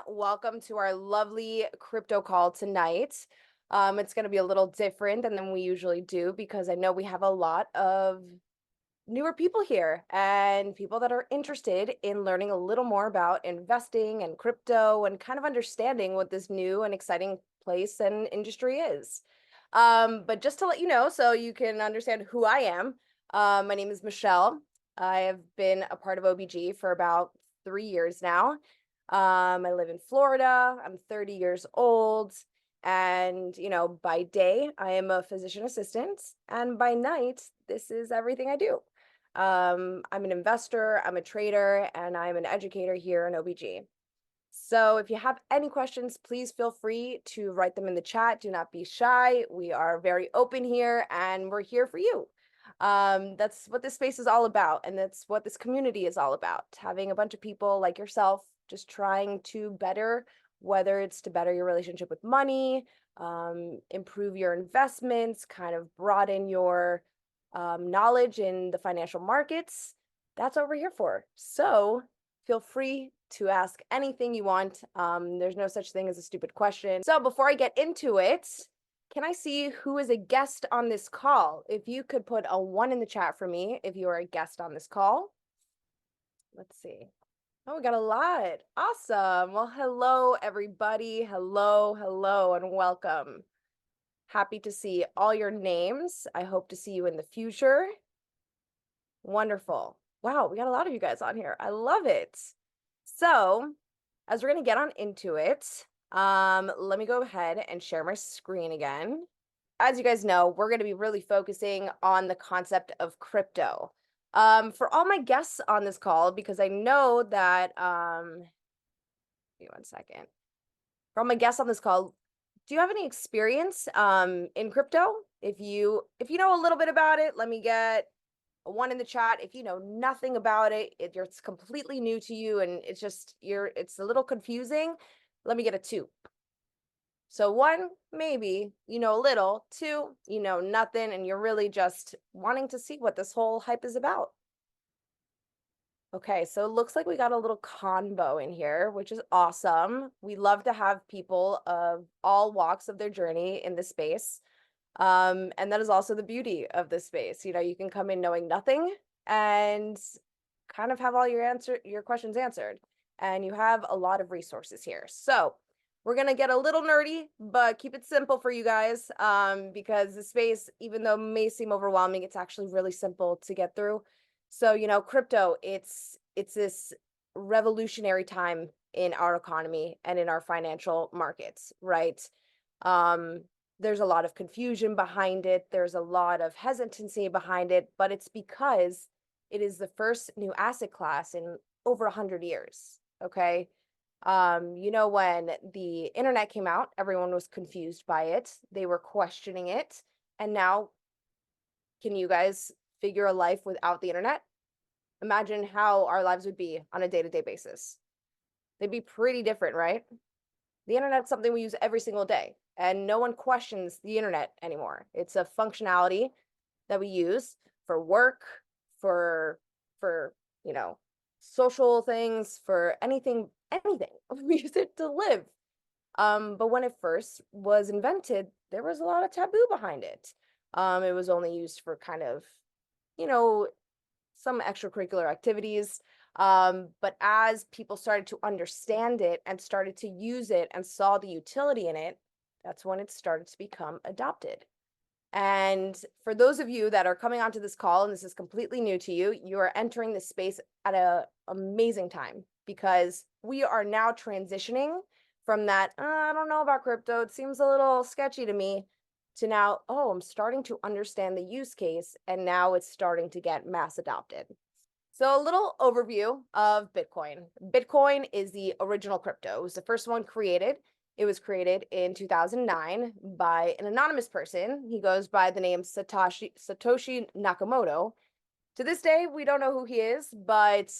Welcome to our lovely crypto call tonight. It's going to be a little different than we usually do because I know we have a lot of newer people here and people that are interested in learning a little more about investing and crypto and kind of understanding what this new and exciting place and industry is. But just to let you know, so you can understand who I am, my name is Michelle. I have been a part of OBG for about 3 years now. I live in Florida. I'm 30 years old. And, by day, I am a physician assistant. And by night, this is everything I do. I'm an investor, I'm a trader, and I'm an educator here in OBG. So if you have any questions, please feel free to write them in the chat. Do not be shy. We are very open here and we're here for you. That's what this space is all about. And that's what this community is all about. Having a bunch of people like yourself just trying to better, whether it's to better your relationship with money, improve your investments, kind of broaden your knowledge in the financial markets. That's what we're here for. So feel free to ask anything you want. There's no such thing as a stupid question. So before I get into it, can I see who is a guest on this call? If you could put a 1 in the chat for me, if you are a guest on this call. Let's see. Oh, we got a lot. Awesome. Well, hello, everybody. Hello, and welcome. Happy to see all your names. I hope to see you in the future. Wonderful. Wow, we got a lot of you guys on here. I love it. So, as we're going to get on into it, let me go ahead and share my screen again. As you guys know, we're going to be really focusing on the concept of crypto. For all my guests on this call, because I know that, give me 1 second. For all my guests on this call, do you have any experience in crypto? If you know a little bit about it, let me get a 1 in the chat. If you know nothing about it, it's completely new to you and it's a little confusing, let me get a 2. So 1, maybe you know a little, 2, you know nothing and you're really just wanting to see what this whole hype is about. Okay, so it looks like we got a little convo in here, which is awesome. We love to have people of all walks of their journey in this space. And that is also the beauty of this space. You can come in knowing nothing and kind of have all your questions answered. And you have a lot of resources here. So we're going to get a little nerdy, but keep it simple for you guys, because the space, even though it may seem overwhelming, it's actually really simple to get through. So, crypto, it's this revolutionary time in our economy and in our financial markets, right? There's a lot of confusion behind it. There's a lot of hesitancy behind it, but it's because it is the first new asset class in over 100 years, okay? When the internet came out, everyone was confused by it. They were questioning it. And now, can you guys figure a life without the internet? Imagine how our lives would be on a day-to-day basis. They'd be pretty different, right? The internet's something we use every single day, and no one questions the internet anymore. It's a functionality that we use for work, for social things, for anything. We use it to live. But when it first was invented, there was a lot of taboo behind it. It was only used for kind of, some extracurricular activities. But as people started to understand it and started to use it and saw the utility in it, that's when it started to become adopted. And for those of you that are coming onto this call and this is completely new to you, you are entering this space at an amazing time because we are now transitioning from that, I don't know about crypto, it seems a little sketchy to me, to now, oh, I'm starting to understand the use case, and now it's starting to get mass adopted. So a little overview of Bitcoin. Bitcoin is the original crypto. It was the first one created. It was created in 2009 by an anonymous person. He goes by the name Satoshi Nakamoto. To this day, we don't know who he is, but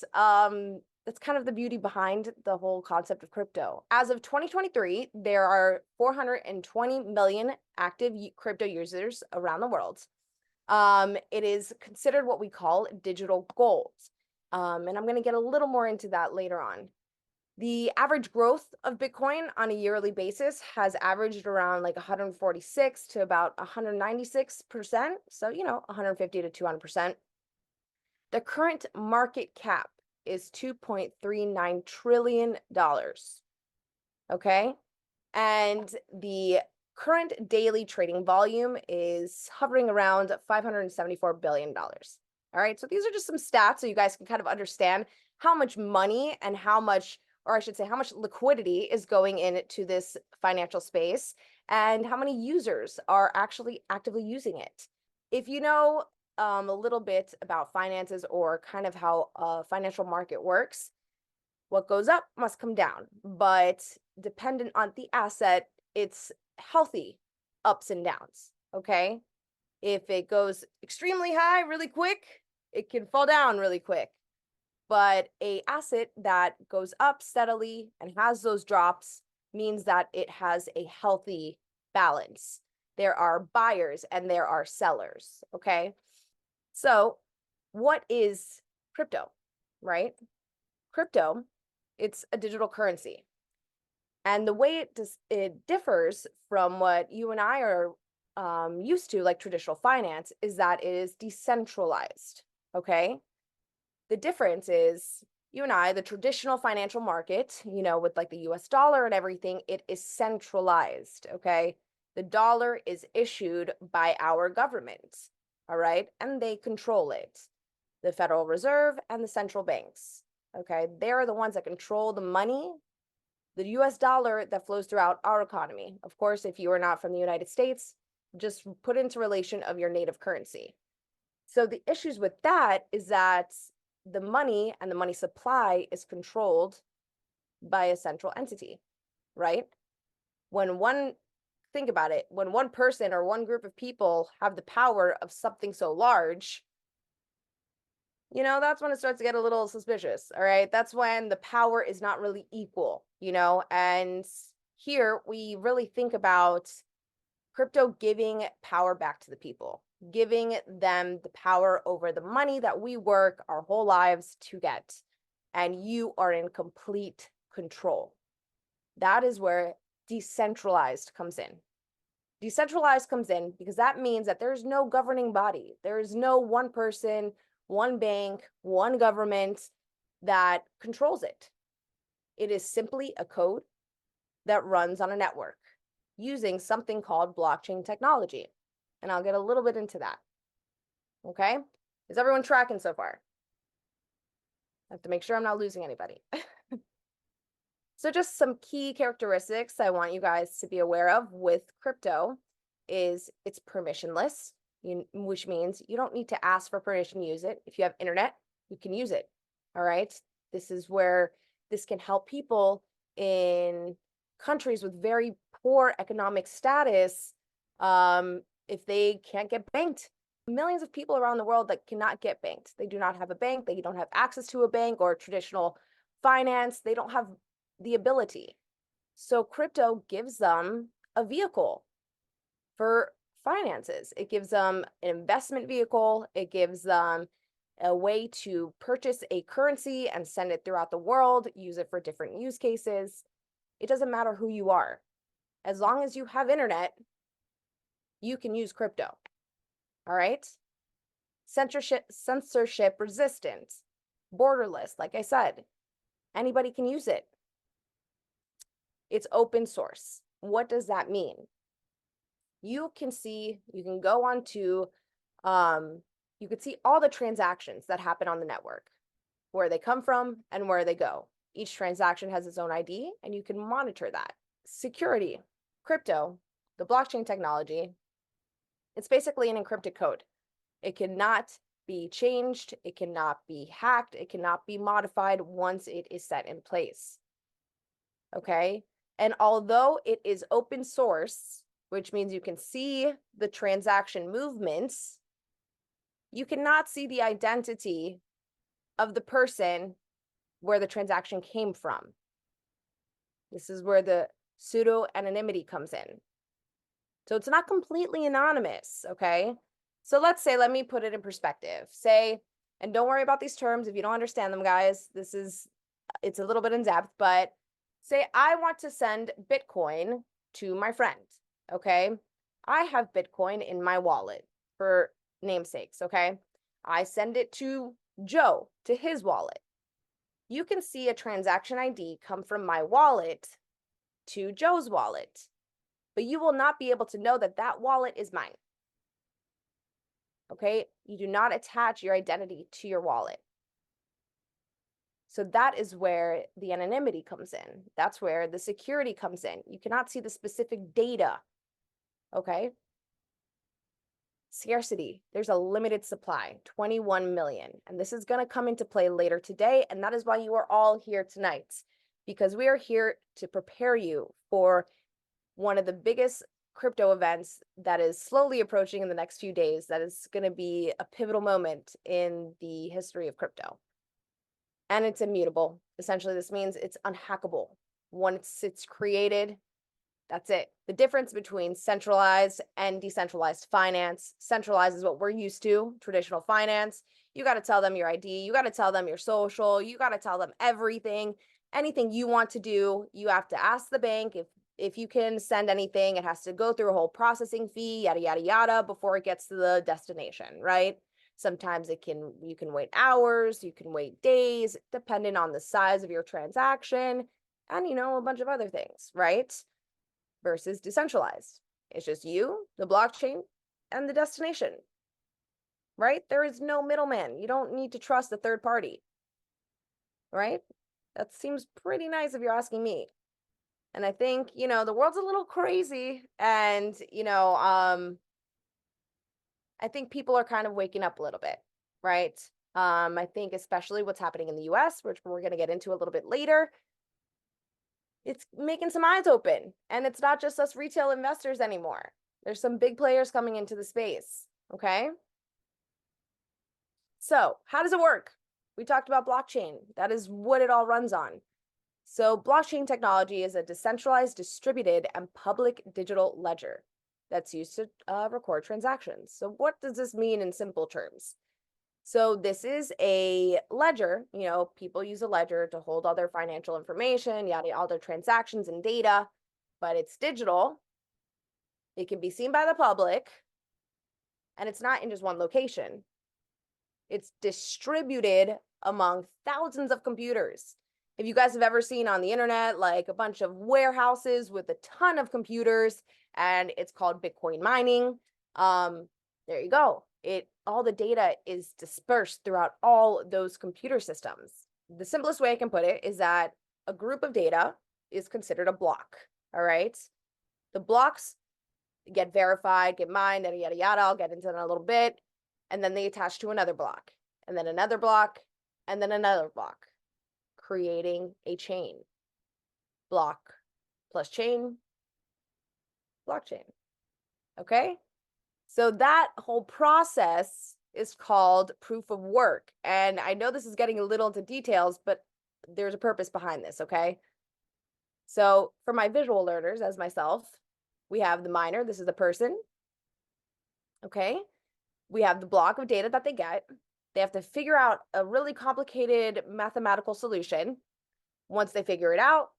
that's kind of the beauty behind the whole concept of crypto. As of 2023, there are 420 million active crypto users around the world. It is considered what we call digital gold. And I'm going to get a little more into that later on. The average growth of Bitcoin on a yearly basis has averaged around like 146 to about 196%. So, 150 to 200%. The current market cap is $2.39 trillion. Okay. And the current daily trading volume is hovering around $574 billion. All right. So these are just some stats so you guys can kind of understand how much money and how much, or I should say, how much liquidity is going into this financial space and how many users are actually actively using it. If you know a little bit about finances or kind of how a financial market works, what goes up must come down, but dependent on the asset, it's healthy ups and downs. Okay. If it goes extremely high really quick, it can fall down really quick. But a asset that goes up steadily and has those drops means that it has a healthy balance. There are buyers and there are sellers. Okay. So, what is crypto, right? Crypto, it's a digital currency. And the way it differs from what you and I are used to, like traditional finance, is that it is decentralized. Okay. The difference is you and I, the traditional financial market, with like the US dollar and everything, it is centralized. Okay. The dollar is issued by our government. All right. And they control it. The Federal Reserve and the central banks. Okay. They're the ones that control the money, the US dollar that flows throughout our economy. Of course, if you are not from the United States, just put into relation of your native currency. So the issues with that is that the money and the money supply is controlled by a central entity, right? Think about it, when one person or one group of people have the power of something so large, that's when it starts to get a little suspicious. All right. That's when the power is not really equal, and here we really think about crypto giving power back to the people, giving them the power over the money that we work our whole lives to get. And you are in complete control. That is where decentralized comes in. Decentralized comes in because that means that there's no governing body. There is no one person, one bank, one government that controls it. It is simply a code that runs on a network using something called blockchain technology. And I'll get a little bit into that. Okay? Is everyone tracking so far? I have to make sure I'm not losing anybody. So just some key characteristics I want you guys to be aware of with crypto is it's permissionless, which means you don't need to ask for permission to use it. If you have internet, you can use it. All right. This is where this can help people in countries with very poor economic status if they can't get banked. Millions of people around the world that cannot get banked. They do not have a bank. They don't have access to a bank or traditional finance. They don't have the ability. So crypto gives them a vehicle for finances. It gives them an investment vehicle. It gives them a way to purchase a currency and send it throughout the world, use it for different use cases. It doesn't matter who you are. As long as you have internet, you can use crypto. All right? Censorship resistant, borderless, like I said. Anybody can use it. It's open source. What does that mean? You can go on to, you could see all the transactions that happen on the network, where they come from and where they go. Each transaction has its own ID and you can monitor that. Security, crypto, the blockchain technology, it's basically an encrypted code. It cannot be changed. It cannot be hacked. It cannot be modified once it is set in place. Okay. And although it is open source, which means you can see the transaction movements, you cannot see the identity of the person where the transaction came from. This is where the pseudo-anonymity comes in. So it's not completely anonymous, okay? So let me put it in perspective. Say, and don't worry about these terms if you don't understand them, guys. This is it's a little bit in depth, but say I want to send Bitcoin to my friend, okay? I have Bitcoin in my wallet for namesakes, okay? I send it to Joe, to his wallet. You can see a transaction ID come from my wallet to Joe's wallet, but you will not be able to know that that wallet is mine. Okay? You do not attach your identity to your wallet. So that is where the anonymity comes in. That's where the security comes in. You cannot see the specific data. Okay? Scarcity. There's a limited supply, 21 million. And this is going to come into play later today. And that is why you are all here tonight, because we are here to prepare you for one of the biggest crypto events that is slowly approaching in the next few days. That is going to be a pivotal moment in the history of crypto. And it's immutable. Essentially, this means it's unhackable. Once it's created, that's it. The difference between centralized and decentralized finance. Centralized is what we're used to, traditional finance. You got to tell them your ID. You got to tell them your social. You got to tell them everything. Anything you want to do, you have to ask the bank if you can send anything. It has to go through a whole processing fee, yada, yada, yada, before it gets to the destination, right? Sometimes you can wait hours, you can wait days, depending on the size of your transaction and, a bunch of other things, right? Versus decentralized. It's just you, the blockchain, and the destination, right? There is no middleman. You don't need to trust a third party, right? That seems pretty nice if you're asking me. And I think, the world's a little crazy and, I think people are kind of waking up a little bit, right? I think especially what's happening in the US, which we're going to get into a little bit later, it's making some eyes open. And it's not just us retail investors anymore. There's some big players coming into the space, okay? So how does it work? We talked about blockchain. That is what it all runs on. So blockchain technology is a decentralized, distributed, and public digital ledger that's used to record transactions. So what does this mean in simple terms? So this is a ledger. People use a ledger to hold all their financial information, all their transactions and data, but it's digital. It can be seen by the public, and it's not in just one location. It's distributed among thousands of computers. If you guys have ever seen on the internet, like a bunch of warehouses with a ton of computers, and it's called Bitcoin mining, there you go. All the data is dispersed throughout all those computer systems. The simplest way I can put it is that a group of data is considered a block, all right? The blocks get verified, get mined, yada, yada, yada. I'll get into that in a little bit. And then they attach to another block, and then another block, and then another block, creating a chain. Block plus chain, blockchain. Okay? So that whole process is called proof of work. And I know this is getting a little into details, but there's a purpose behind this, okay? So for my visual learners, as myself, we have the miner. This is the person, okay? We have the block of data that they get. They have to figure out a really complicated mathematical solution. Once they figure it out,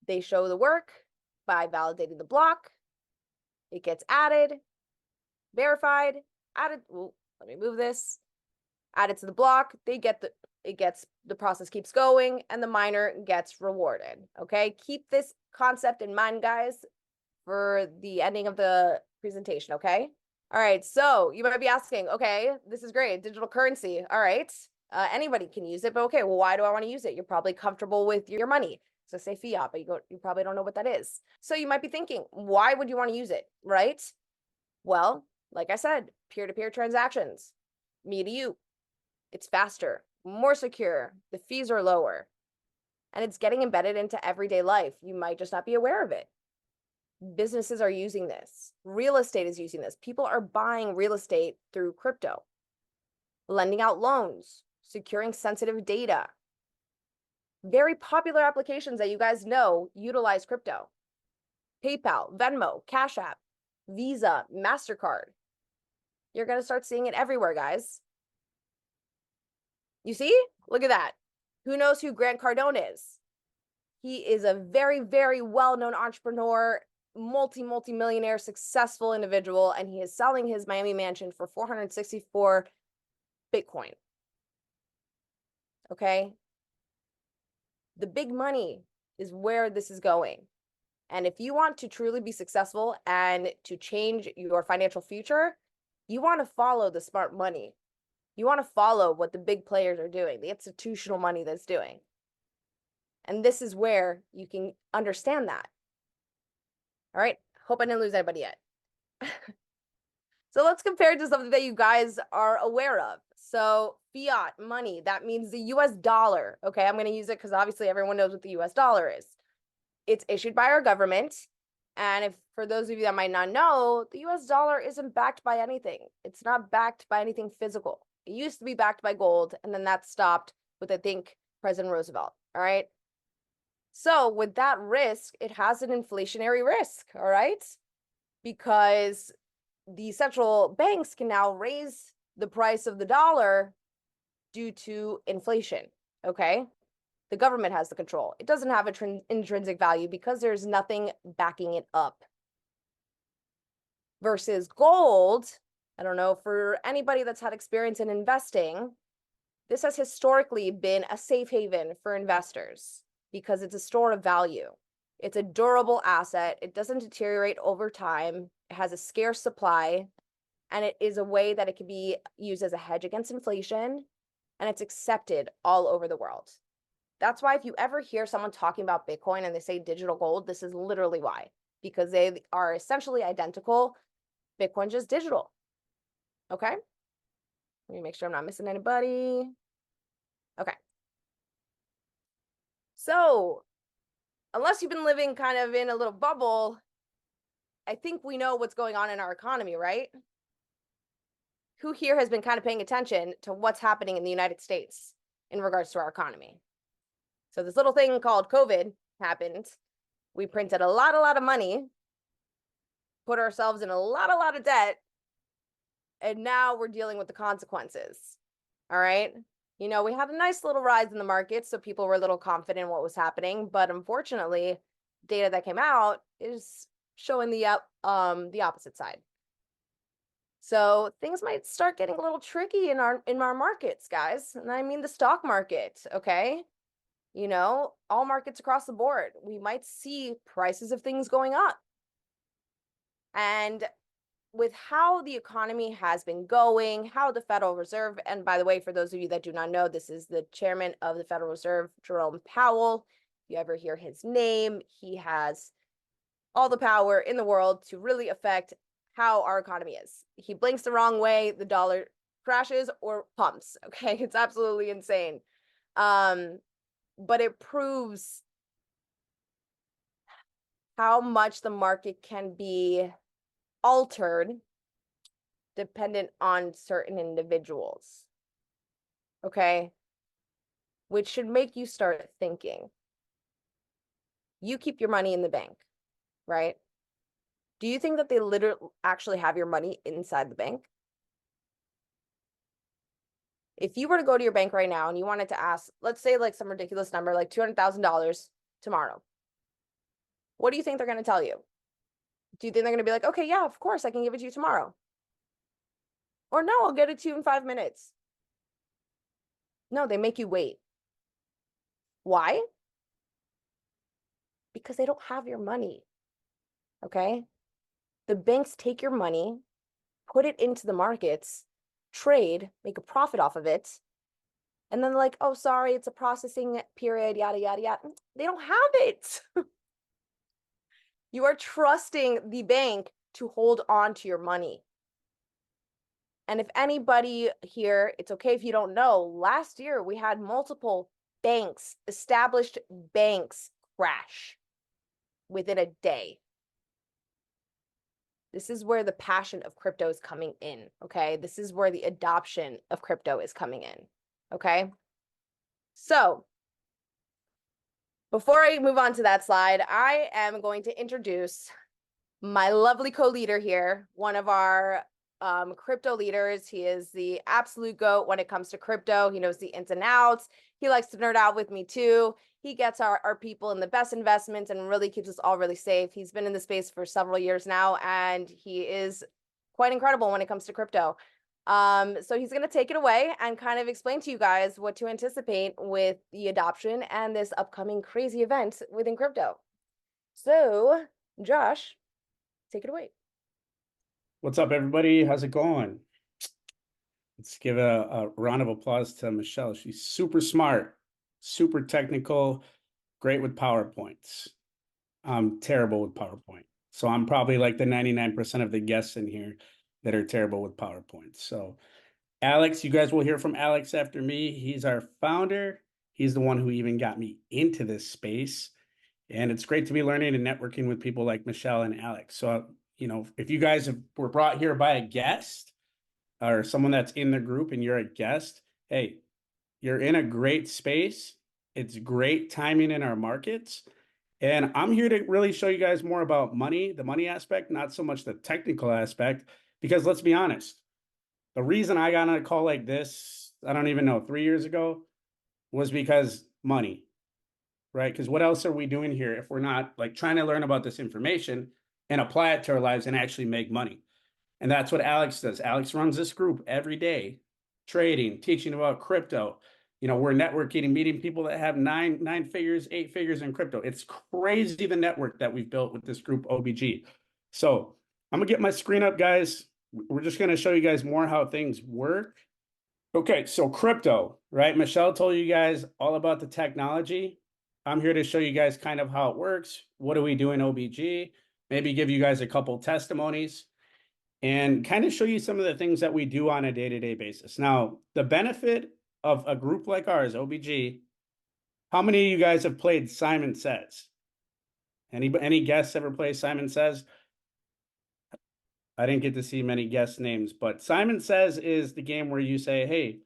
they show the work by validating the block. It gets added, verified, added. Ooh, let me move this. Added to the block. The process keeps going, and the miner gets rewarded. Okay, keep this concept in mind, guys, for the ending of the presentation. Okay. All right, so you might be asking, okay, this is great, digital currency. All right, anybody can use it, but okay, well, why do I want to use it? You're probably comfortable with your money. So say fiat, but you probably don't know what that is. So you might be thinking, why would you want to use it, right? Well, like I said, peer-to-peer transactions, me to you. It's faster, more secure, the fees are lower, and it's getting embedded into everyday life. You might just not be aware of it. Businesses are using this. Real estate is using this. People are buying real estate through crypto, lending out loans, securing sensitive data. Very popular applications that you guys know utilize crypto. PayPal, Venmo, Cash App, Visa, MasterCard. You're going to start seeing it everywhere, guys. You see? Look at that. Who knows who Grant Cardone is? He is a very, very well-known entrepreneur, multi-millionaire, successful individual, and he is selling his Miami mansion for 464 Bitcoin. Okay? The big money is where this is going. And if you want to truly be successful and to change your financial future, you want to follow the smart money. You want to follow what the big players are doing, the institutional money that's doing. And this is where you can understand that. All right. Hope I didn't lose anybody yet. So let's compare it to something that you guys are aware of. So fiat money, that means the US dollar. Okay, I'm going to use it because obviously everyone knows what the US dollar is. It's issued by our government. And if for those of you that might not know, the US dollar isn't backed by anything. It's not backed by anything physical. It used to be backed by gold, and then that stopped with, I think, President Roosevelt. All right. So with that risk, it has an inflationary risk. All right. Because the central banks can now raise the price of the dollar due to inflation. Okay. The government has the control. It doesn't have an intrinsic value because there's nothing backing it up. Versus gold, I don't know, for anybody that's had experience in investing, this has historically been a safe haven for investors because it's a store of value. It's a durable asset. It doesn't deteriorate over time. It has a scarce supply, and it is a way that it can be used as a hedge against inflation, and it's accepted all over the world. That's why if you ever hear someone talking about Bitcoin and they say digital gold, this is literally why, because they are essentially identical. Bitcoin's just digital. Okay. Let me make sure I'm not missing anybody. Okay. So unless you've been living kind of in a little bubble, I think we know what's going on in our economy, right? Who here has been kind of paying attention to what's happening in the United States in regards to our economy? So this little thing called COVID happened. We printed a lot of money, put ourselves in a lot of debt, and now we're dealing with the consequences. All right. You know, we had a nice little rise in the market, so people were a little confident in what was happening, but unfortunately, data that came out is showing the opposite side. So things might start getting a little tricky in our markets, guys. And I mean the stock market, okay? You know, all markets across the board. We might see prices of things going up. And with how the economy has been going, how the Federal Reserve, and by the way, for those of you that do not know, this is the chairman of the Federal Reserve, Jerome Powell. If you ever hear his name, he has all the power in the world to really affect how our economy is. He blinks the wrong way, the dollar crashes or pumps. Okay, it's absolutely insane. But it proves how much the market can be altered dependent on certain individuals. Okay, which should make you start thinking. You keep your money in the bank, right? Do you think that they literally actually have your money inside the bank? If you were to go to your bank right now and you wanted to ask, let's say like some ridiculous number, like $200,000 tomorrow, what do you think they're going to tell you? Do you think they're going to be like, okay, yeah, of course, I can give it to you tomorrow? Or no, I'll get it to you in 5 minutes. No, they make you wait. Why? Because they don't have your money. Okay? The banks take your money, put it into the markets, trade, make a profit off of it, and then they're like, oh, sorry, it's a processing period, yada, yada, yada. They don't have it. You are trusting the bank to hold on to your money. And if anybody here, it's okay if you don't know, last year we had multiple banks, established banks crash within a day. This is where the passion of crypto is coming in, okay? This is where the adoption of crypto is coming in, okay? So before I move on to that slide, I am going to introduce my lovely co-leader here, one of our crypto leaders. He is the absolute GOAT when it comes to crypto. He knows the ins and outs. He likes to nerd out with me too. He gets our people in the best investments and really keeps us all really safe. He's been in the space for several years now, and he is quite incredible when it comes to crypto. So he's going to take it away and kind of explain to you guys what to anticipate with the adoption and this upcoming crazy event within crypto. So, Josh, take it away. What's up, everybody? How's it going? Let's give a round of applause to Michelle. She's super smart, super technical, great with PowerPoints. I'm terrible with PowerPoint. So I'm probably like the 99% of the guests in here that are terrible with PowerPoint. So Alex, you guys will hear from Alex after me. He's our founder. He's the one who even got me into this space. And it's great to be learning and networking with people like Michelle and Alex. So, if you guys were brought here by a guest or someone that's in the group and you're a guest, hey, you're in a great space. It's great timing in our markets. And I'm here to really show you guys more about money, the money aspect, not so much the technical aspect, because let's be honest, the reason I got on a call like this, I don't even know, 3 years ago, was because money, right? Because what else are we doing here if we're not like trying to learn about this information and apply it to our lives and actually make money? And that's what Alex does. Alex runs this group every day, trading, teaching about crypto. We're networking and meeting people that have nine figures, 8 figures in crypto. It's crazy the network that we've built with this group OBG. So I'm gonna get my screen up, guys. We're just gonna show you guys more how things work. Okay, so crypto, right? Michelle told you guys all about the technology. I'm here to show you guys kind of how it works. What do we do in OBG? Maybe give you guys a couple testimonies and kind of show you some of the things that we do on a day-to-day basis. Now, the benefit of a group like ours, OBG, how many of you guys have played Simon Says? Any guests ever play Simon Says? I didn't get to see many guest names, but Simon Says is the game where you say, hey,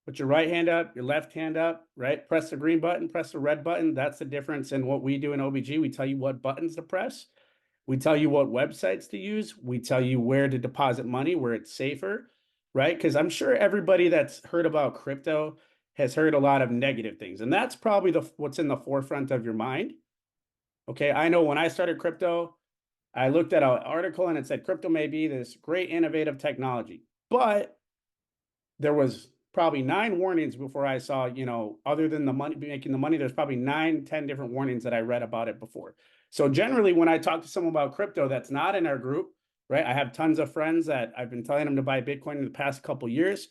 put your right hand up, your left hand up, right? Press the green button, press the red button. That's the difference in what we do in OBG. We tell you what buttons to press. We tell you what websites to use. We tell you where to deposit money, where it's safer, right? Because I'm sure everybody that's heard about crypto has heard a lot of negative things. And that's probably what's in the forefront of your mind. Okay, I know when I started crypto, I looked at an article and it said crypto may be this great innovative technology, but there was probably 9 warnings before I saw, other than the money, making the money, there's probably 9, 10 different warnings that I read about it before. So generally, when I talk to someone about crypto that's not in our group, right? I have tons of friends that I've been telling them to buy Bitcoin in the past couple of years.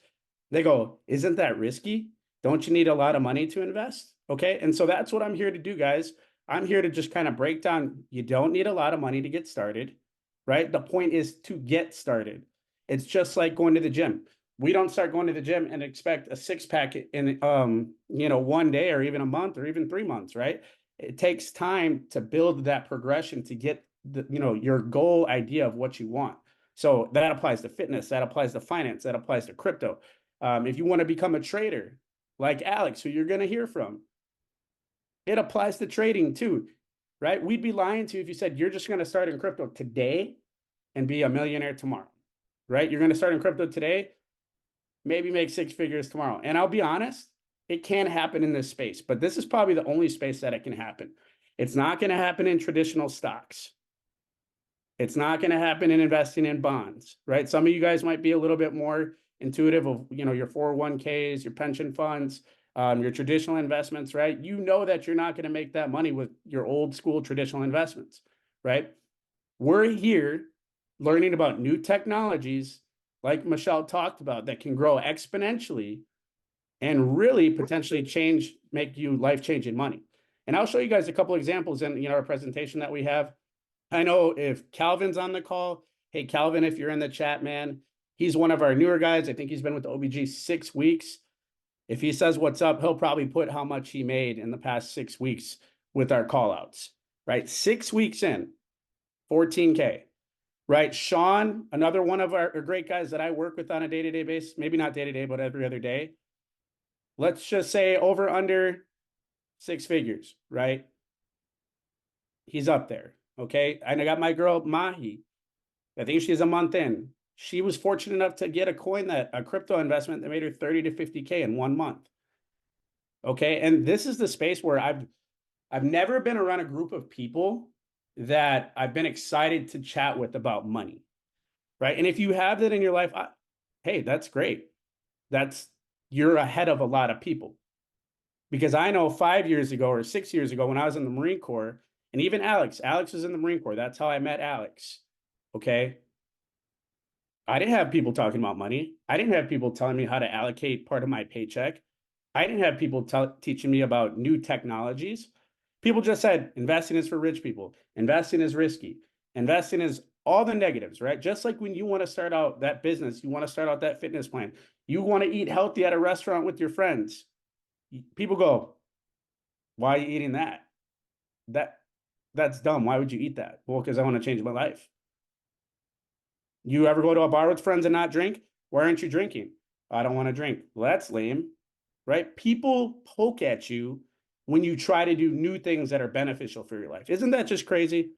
They go, isn't that risky? Don't you need a lot of money to invest? Okay. And so that's what I'm here to do, guys. I'm here to just kind of break down. You don't need a lot of money to get started, right? The point is to get started. It's just like going to the gym. We don't start going to the gym and expect a six-pack in 1 day or even a month or even 3 months, right? It takes time to build that progression to get your goal idea of what you want. So that applies to fitness, that applies to finance, that applies to crypto. If you want to become a trader like Alex, who you're going to hear from, it applies to trading too, right? We'd be lying to you if you said you're just going to start in crypto today and be a millionaire tomorrow, right? You're going to start in crypto today, maybe make 6 figures tomorrow. And I'll be honest, it can happen in this space, but this is probably the only space that it can happen. It's not going to happen in traditional stocks. It's not going to happen in investing in bonds, right? Some of you guys might be a little bit more intuitive of, your 401ks, your pension funds, your traditional investments, right? You know that you're not going to make that money with your old school traditional investments, right? We're here learning about new technologies like Michelle talked about that can grow exponentially and really potentially make you life-changing money. And I'll show you guys a couple examples in our presentation that we have. I know if Calvin's on the call, hey, Calvin, if you're in the chat, man, he's one of our newer guys. I think he's been with the OBG 6 weeks. If he says what's up, he'll probably put how much he made in the past 6 weeks with our call outs, right? 6 weeks in, 14K, right? Sean, another one of our great guys that I work with on a day-to-day basis, maybe not day-to-day, but every other day. Let's just say over under 6 figures, right? He's up there. Okay. And I got my girl Mahi. I think she's a month in. She was fortunate enough to get a crypto investment that made her 30 to 50K in 1 month. Okay. And this is the space where I've never been around a group of people that I've been excited to chat with about money. Right. And if you have that in your life, hey, that's great. That's You're ahead of a lot of people. Because I know 5 years ago or 6 years ago when I was in the Marine Corps, and even Alex was in the Marine Corps. That's how I met Alex. Okay. I didn't have people talking about money. I didn't have people telling me how to allocate part of my paycheck. I didn't have people teaching me about new technologies. People just said investing is for rich people, investing is risky, investing is all the negatives, right? Just like when you want to start out that business, you want to start out that fitness plan, you want to eat healthy at a restaurant with your friends. People go, why are you eating that? That that's dumb. Why would you eat that? Well, because I want to change my life. You ever go to a bar with friends and not drink? Why aren't you drinking? I don't want to drink. Well, that's lame, right? People poke at you when you try to do new things that are beneficial for your life. Isn't that just crazy?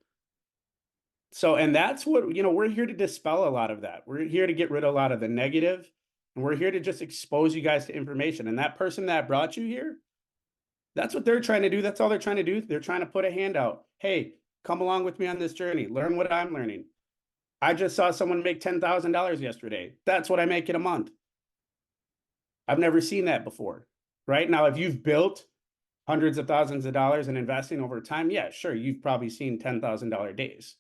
So, and that's what, we're here to dispel a lot of that. We're here to get rid of a lot of the negative, and we're here to just expose you guys to information. And that person that brought you here, that's what they're trying to do. That's all they're trying to do. They're trying to put a hand out. Hey, come along with me on this journey. Learn what I'm learning. I just saw someone make $10,000 yesterday. That's what I make in a month. I've never seen that before. Right now, if you've built hundreds of thousands of dollars in investing over time, yeah, sure, you've probably seen $10,000 days.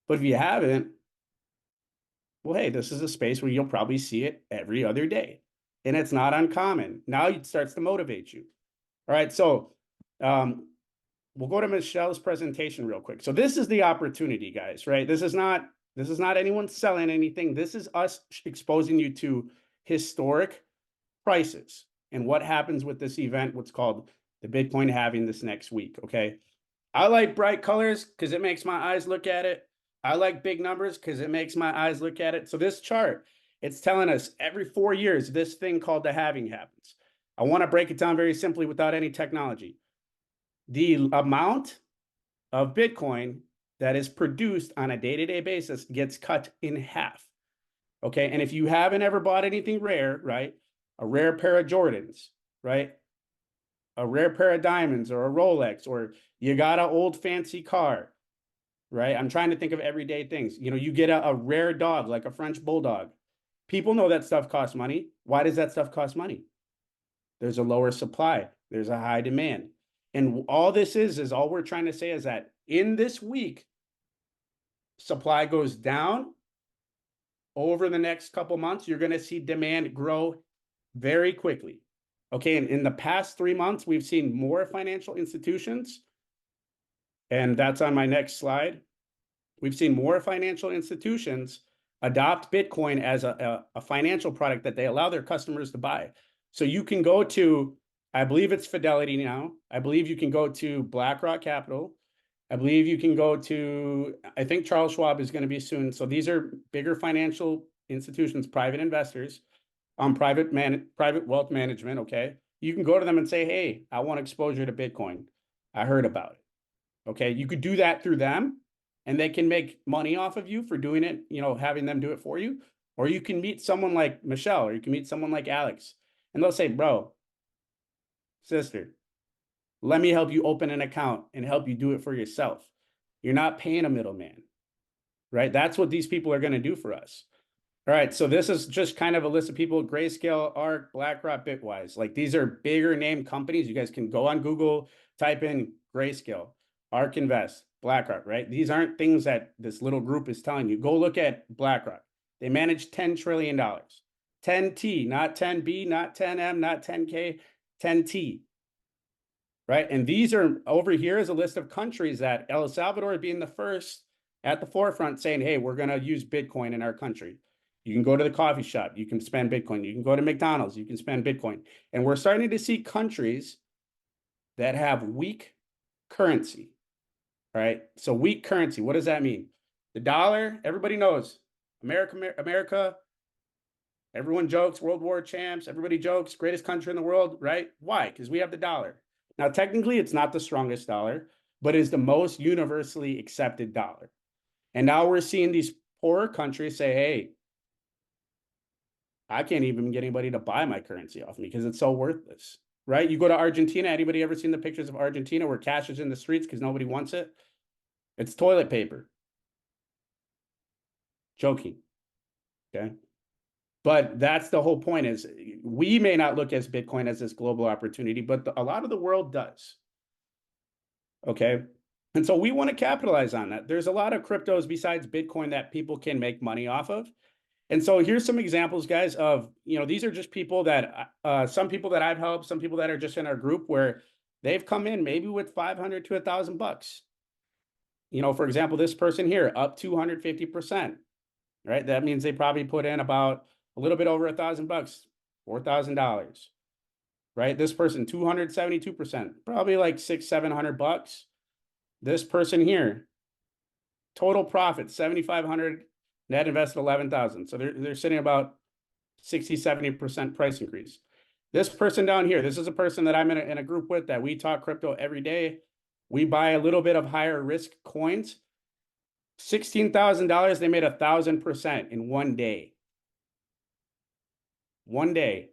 But if you haven't, well, hey, this is a space where you'll probably see it every other day. And it's not uncommon. Now it starts to motivate you. All right. So we'll go to Michelle's presentation real quick. So this is the opportunity, guys, right? This is not anyone selling anything. This is us exposing you to historic prices and what happens with this event, what's called the Bitcoin halving this next week. Okay. I like bright colors because it makes my eyes look at it. I like big numbers because it makes my eyes look at it. So this chart, it's telling us every 4 years, this thing called the halving happens. I want to break it down very simply without any technology. The amount of Bitcoin that is produced on a day-to-day basis gets cut in half. Okay. And if you haven't ever bought anything rare, right? A rare pair of Jordans, right? A rare pair of diamonds or a Rolex, or you got an old fancy car, right? I'm trying to think of everyday things. You get a rare dog like a French bulldog. People know that stuff costs money. Why does that stuff cost money? There's a lower supply, there's a high demand. And all this is all we're trying to say is that in this week, supply goes down. Over the next couple months, you're going to see demand grow very quickly. Okay. And in the past 3 months, we've seen more financial institutions, and that's on my next slide. We've seen more financial institutions adopt Bitcoin as a financial product that they allow their customers to buy. So you can go to, I believe it's Fidelity now. I believe you can go to BlackRock Capital. I believe you can go to, I think Charles Schwab is going to be soon. So these are bigger financial institutions, private investors, private wealth management. Okay. You can go to them and say, hey, I want exposure to Bitcoin. I heard about it. Okay. You could do that through them, and they can make money off of you for doing it, having them do it for you. Or you can meet someone like Michelle, or you can meet someone like Alex, and they'll say, bro, sister, let me help you open an account and help you do it for yourself. You're not paying a middleman, right? That's what these people are going to do for us. All right. So this is just kind of a list of people: Grayscale, ARK, BlackRock, Bitwise. Like, these are bigger name companies. You guys can go on Google, type in Grayscale, ARK Invest, BlackRock, right? These aren't things that this little group is telling you. Go look at BlackRock. They manage $10 trillion. 10T, not 10B, not 10M, not 10K, 10T. Right. And these are over here is a list of countries that El Salvador being the first at the forefront saying, hey, we're going to use Bitcoin in our country. You can go to the coffee shop, you can spend Bitcoin. You can go to McDonald's, you can spend Bitcoin. And we're starting to see countries that have weak currency. Right. So weak currency, what does that mean? The dollar, everybody knows. America, everyone jokes, World War champs, everybody jokes, greatest country in the world, right? Why? Because we have the dollar. Now, technically, it's not the strongest dollar, but is the most universally accepted dollar. And now we're seeing these poorer countries say, hey, I can't even get anybody to buy my currency off me because it's so worthless, right? You go to Argentina. Anybody ever seen the pictures of Argentina where cash is in the streets because nobody wants it? It's toilet paper. Joking. Okay. But that's the whole point is we may not look as Bitcoin as this global opportunity, but a lot of the world does. Okay. And so we want to capitalize on that. There's a lot of cryptos besides Bitcoin that people can make money off of. And so here's some examples, guys, of, these are just people that, some people that I've helped, some people that are just in our group where they've come in maybe with 500 to $1,000. For example, this person here up 250%, right? That means they probably put in about a little bit over $1,000, $4,000, right? This person 272%, probably like $600-700. This person here, total profit 7,500, net invested 11,000. So they're sitting about 60-70% price increase. This person down here, this is a person that I'm in a group with that we talk crypto every day. We buy a little bit of higher risk coins. $16,000, they made 1,000% in one day. One day.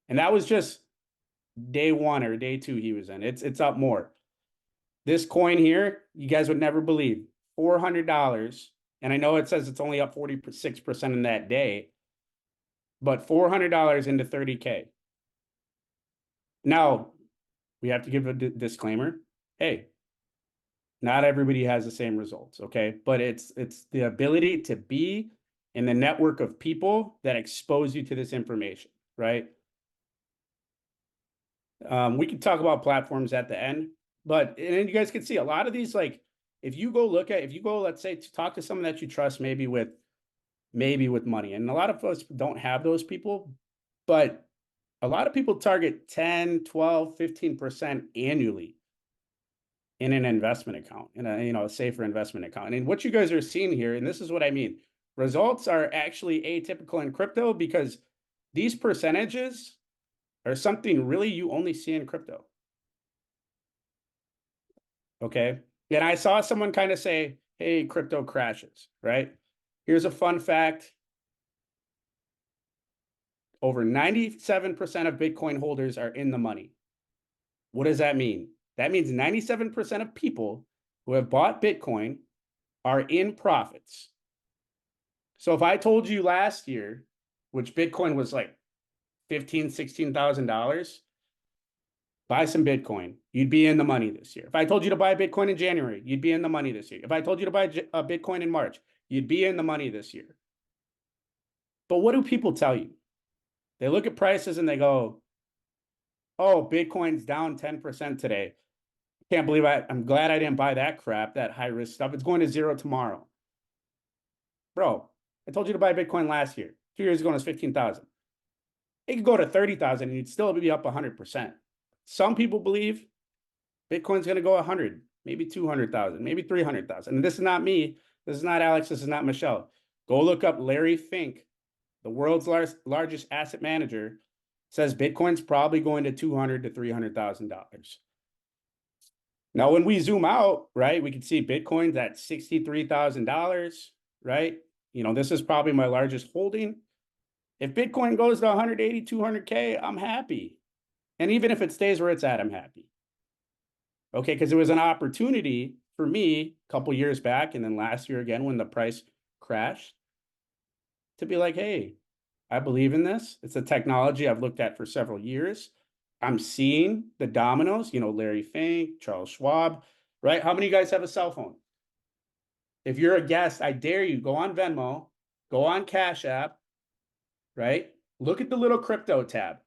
And that was just day one or day two he was in. It's up more. This coin here, you guys would never believe, $400. And I know it says it's only up 46% in that day, but $400 into 30K. Now, we have to give a disclaimer. Hey, not everybody has the same results, okay? But it's the ability to be in the network of people that expose you to this information, right? We can talk about platforms at the end, but and you guys can see a lot of these, like if you go, let's say, to talk to someone that you trust, maybe with money, and a lot of us don't have those people, but a lot of people target 10, 12, 15% annually in an investment account, in a safer investment account. And what you guys are seeing here, and this is what I mean, results are actually atypical in crypto because these percentages are something really you only see in crypto. Okay. And I saw someone kind of say, hey, crypto crashes, right? Here's a fun fact. Over 97% of Bitcoin holders are in the money. What does that mean? That means 97% of people who have bought Bitcoin are in profits. So if I told you last year, which Bitcoin was like $15,000, $16,000, buy some Bitcoin, you'd be in the money this year. If I told you to buy Bitcoin in January, you'd be in the money this year. If I told you to buy a Bitcoin in March, you'd be in the money this year. But what do people tell you? They look at prices and they go, oh, Bitcoin's down 10% today. Can't believe I'm glad I didn't buy that crap, that high risk stuff. It's going to zero tomorrow. Bro, I told you to buy Bitcoin last year. 2 years ago, it was 15,000. It could go to 30,000 and you'd still be up 100%. Some people believe Bitcoin's going to go 100, maybe 200,000, maybe 300,000. And this is not me. This is not Alex. This is not Michelle. Go look up Larry Fink, the world's largest asset manager, says Bitcoin's probably going to $200,000 to $300,000. Now, when we zoom out, right, we can see Bitcoin's at $63,000, right? This is probably my largest holding. If Bitcoin goes to 180, 200K, I'm happy. And even if it stays where it's at, I'm happy. Okay, because it was an opportunity for me a couple years back and then last year again when the price crashed to be like, hey, I believe in this. It's a technology I've looked at for several years. I'm seeing the dominoes, Larry Fink, Charles Schwab, right? How many of you guys have a cell phone? If you're a guest, I dare you, go on Venmo, go on Cash App, right? Look at the little crypto tab.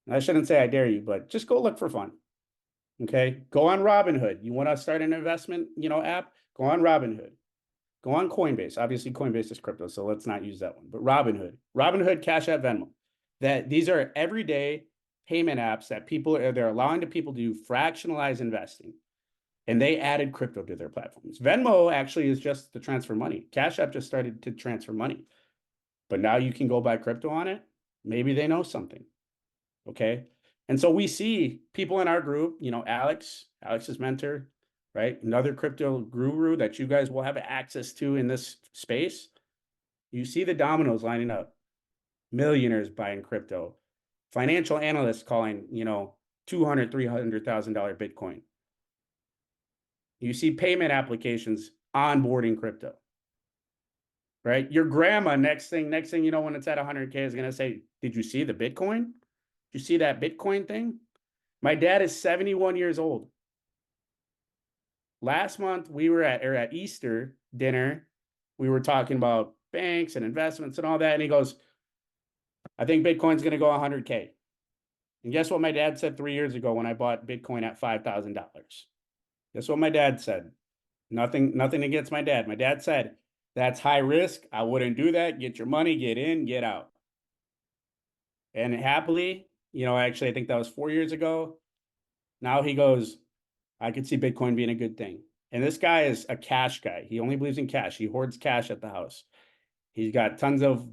I shouldn't say I dare you, but just go look for fun. Okay. Go on Robinhood. You want to start an investment, app? Go on Robinhood. Go on Coinbase. Obviously, Coinbase is crypto, so let's not use that one. But Robinhood, Cash App, Venmo. These are everyday payment apps that they're allowing people to do fractionalized investing. And they added crypto to their platforms. Venmo actually is just to transfer money. Cash App just started to transfer money. But now you can go buy crypto on it. Maybe they know something. Okay. And so we see people in our group, Alex's mentor, right? Another crypto guru that you guys will have access to in this space. You see the dominoes lining up. Millionaires buying crypto. Financial analysts calling, $200,000, $300,000 Bitcoin. You see payment applications onboarding crypto, right? Your grandma, next thing you know, when it's at 100K, is going to say, did you see the Bitcoin? Did you see that Bitcoin thing? My dad is 71 years old. Last month, we were at Easter dinner. We were talking about banks and investments and all that. And he goes, I think Bitcoin's going to go 100K. And guess what my dad said 3 years ago when I bought Bitcoin at $5,000? Guess what my dad said? Nothing against my dad. My dad said, that's high risk. I wouldn't do that. Get your money, get in, get out. And happily, actually, I think that was 4 years ago. Now he goes, I could see Bitcoin being a good thing. And this guy is a cash guy. He only believes in cash. He hoards cash at the house. He's got tons of,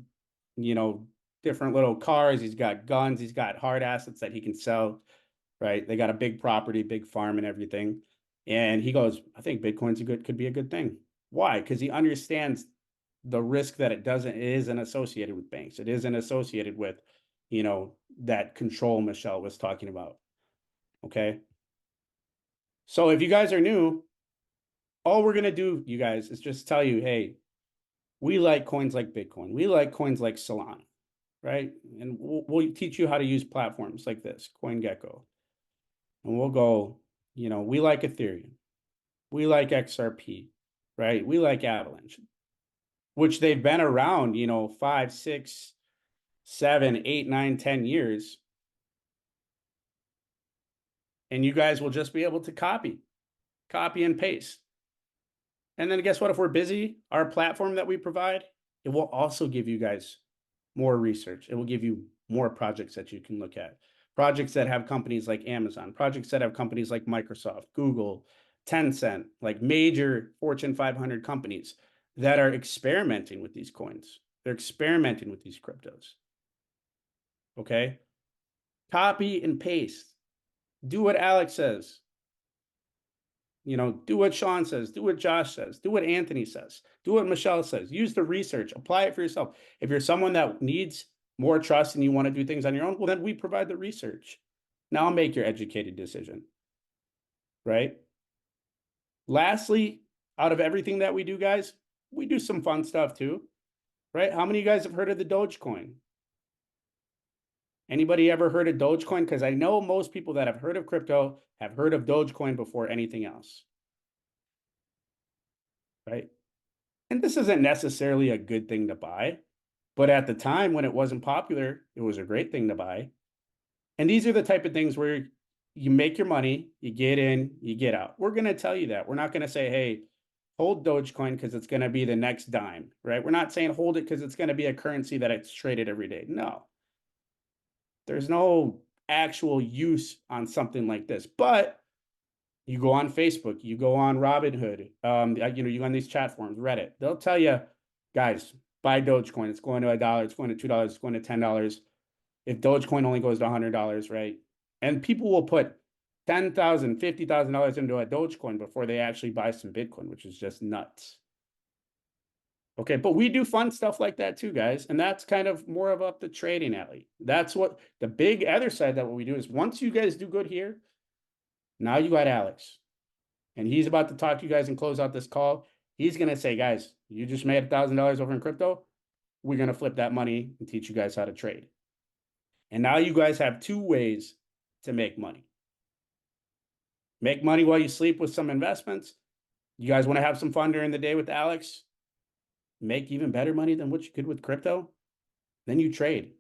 different little cars. He's got guns. He's got hard assets that he can sell, right? They got a big property, big farm and everything. And he goes, I think Bitcoin's could be a good thing. Why? Because he understands the risk that it isn't associated with banks. It isn't associated with, that control Michelle was talking about. Okay. So if you guys are new, all we're going to do, you guys, is just tell you, hey, we like coins like Bitcoin. We like coins like Solana, right? And we'll teach you how to use platforms like this, CoinGecko. And we'll go, we like Ethereum. We like XRP, right? We like Avalanche, which they've been around, 5, 6, 7, 8, 9, 10 years. And you guys will just be able to copy and paste. And then guess what? If we're busy, our platform that we provide, it will also give you guys more research. It will give you more projects that you can look at. Projects that have companies like Amazon, projects that have companies like Microsoft, Google, Tencent, like major Fortune 500 companies that are experimenting with these coins. They're experimenting with these cryptos. Okay? Copy and paste. Do what Alex says. Do what Sean says, do what Josh says, do what Anthony says, do what Michelle says. Use the research, apply it for yourself. If you're someone that needs more trust and you want to do things on your own, well, then we provide the research. Now make your educated decision, right? Lastly, out of everything that we do, guys, we do some fun stuff too, right? How many of you guys have heard of the Dogecoin? Anybody ever heard of Dogecoin? Because I know most people that have heard of crypto have heard of Dogecoin before anything else, right? And this isn't necessarily a good thing to buy, but at the time when it wasn't popular, it was a great thing to buy. And these are the type of things where you make your money, you get in, you get out. We're going to tell you that. We're not going to say, hey, hold Dogecoin because it's going to be the next dime, right? We're not saying hold it because it's going to be a currency that it's traded every day. No. There's no actual use on something like this. But you go on Facebook, you go on Robinhood, you go on these chat forums, Reddit. They'll tell you, guys, buy Dogecoin. It's going to $1, it's going to $2, it's going to $10. If Dogecoin only goes to $100, right? And people will put $10,000, $50,000 into a Dogecoin before they actually buy some Bitcoin, which is just nuts. Okay, but we do fun stuff like that too, guys. And that's kind of more of up the trading alley. That's what the big other side that what we do is once you guys do good here, now you got Alex. And he's about to talk to you guys and close out this call. He's going to say, guys, you just made $1,000 over in crypto. We're going to flip that money and teach you guys how to trade. And now you guys have 2 ways to make money. Make money while you sleep with some investments. You guys want to have some fun during the day with Alex? Make even better money than what you could with crypto? Then you trade.